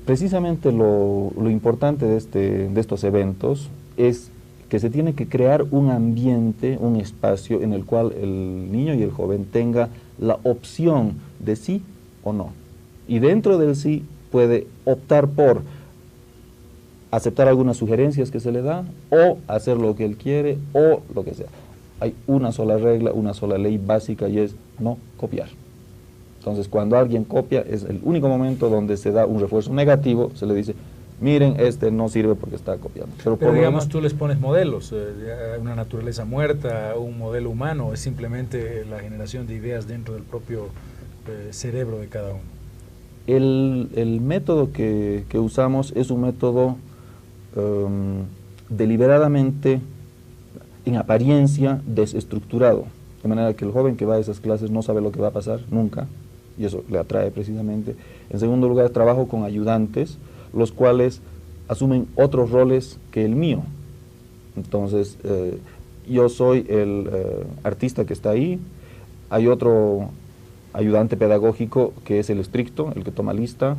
Precisamente lo importante de estos eventos es que se tiene que crear un ambiente, un espacio en el cual el niño y el joven tenga la opción de sí o no. Y dentro del sí puede optar por aceptar algunas sugerencias que se le da, o hacer lo que él quiere, o lo que sea. Hay una sola regla, una sola ley básica, y es no copiar. Entonces, cuando alguien copia, es el único momento donde se da un refuerzo negativo, se le dice, miren, este no sirve porque está copiando. Pero digamos, tú les pones modelos, una naturaleza muerta, un modelo humano, es simplemente la generación de ideas dentro del propio cerebro de cada uno. El método que usamos es un método deliberadamente, en apariencia, desestructurado, de manera que el joven que va a esas clases no sabe lo que va a pasar nunca, y eso le atrae precisamente. En segundo lugar, trabajo con ayudantes, los cuales asumen otros roles que el mío. Entonces, yo soy el artista que está ahí, hay otro ayudante pedagógico que es el estricto, el que toma lista,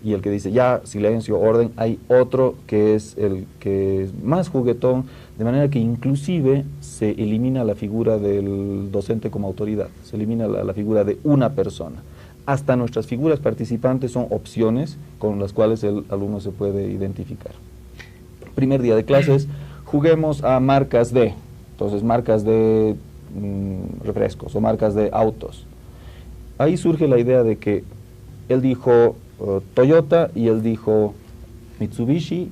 y el que dice ya, silencio, orden. Hay otro que es el que es más juguetón, de manera que inclusive se elimina la figura del docente como autoridad, se elimina la figura de una persona. hasta nuestras figuras participantes son opciones con las cuales el alumno se puede identificar. Primer día de clases, juguemos a marcas de, entonces marcas de refrescos o marcas de autos. Ahí surge la idea de que él dijo Toyota y él dijo Mitsubishi.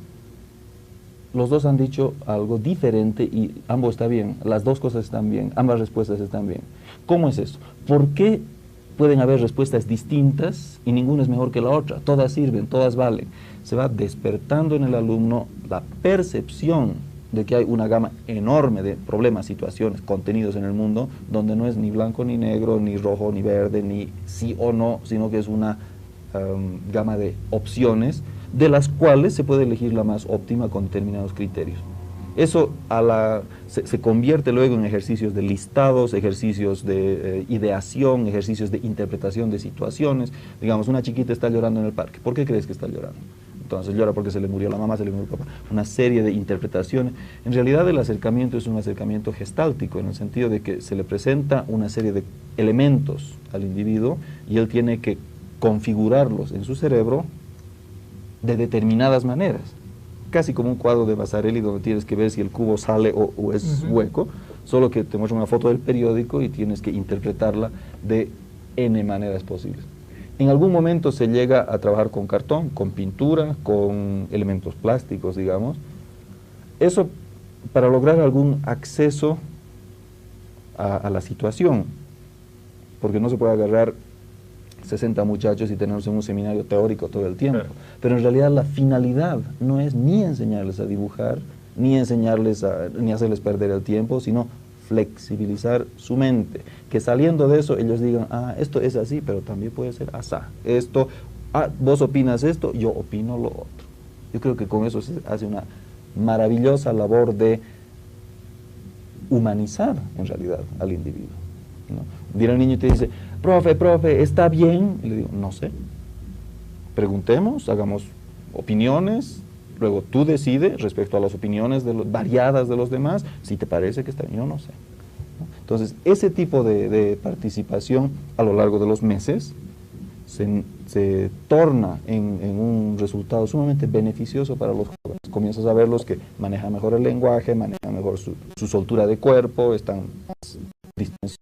Los dos han dicho algo diferente y ambos está bien, las dos cosas están bien, ambas respuestas están bien. ¿Cómo es eso? ¿Por qué pueden haber respuestas distintas y ninguna es mejor que la otra? Todas sirven, todas valen. Se va despertando en el alumno la percepción de que hay una gama enorme de problemas, situaciones, contenidos en el mundo, donde no es ni blanco ni negro, ni rojo ni verde, ni sí o no, sino que es una gama de opciones, de las cuales se puede elegir la más óptima con determinados criterios. Eso se convierte luego en ejercicios de listados, ejercicios de ideación, ejercicios de interpretación de situaciones. Digamos, una chiquita está llorando en el parque. ¿Por qué crees que está llorando? Entonces llora porque se le murió la mamá, se le murió el papá. Una serie de interpretaciones. En realidad el acercamiento es un acercamiento gestáltico, en el sentido de que se le presenta una serie de elementos al individuo y él tiene que configurarlos en su cerebro de determinadas maneras, casi como un cuadro de Vasarely donde tienes que ver si el cubo sale o es hueco, solo que te muestra una foto del periódico y tienes que interpretarla de N maneras posibles. En algún momento se llega a trabajar con cartón, con pintura, con elementos plásticos, digamos. Eso para lograr algún acceso a la situación, porque no se puede agarrar 60 muchachos y tenerlos en un seminario teórico todo el tiempo. Pero en realidad la finalidad no es ni enseñarles a dibujar, ni enseñarles ni hacerles perder el tiempo, sino flexibilizar su mente. Que saliendo de eso ellos digan, ah, esto es así, pero también puede ser asá. Esto, vos opinas esto, yo opino lo otro. Yo creo que con eso se hace una maravillosa labor de humanizar en realidad al individuo, ¿no? Viene el niño y te dice, profe, ¿está bien? Y le digo, no sé. Preguntemos, hagamos opiniones, luego tú decides respecto a las opiniones variadas de los demás, si te parece que está bien, yo no sé, ¿no? Entonces, ese tipo de participación a lo largo de los meses se torna en un resultado sumamente beneficioso para los jóvenes. Comienzas a verlos que manejan mejor el lenguaje, manejan mejor su soltura de cuerpo, están más distensos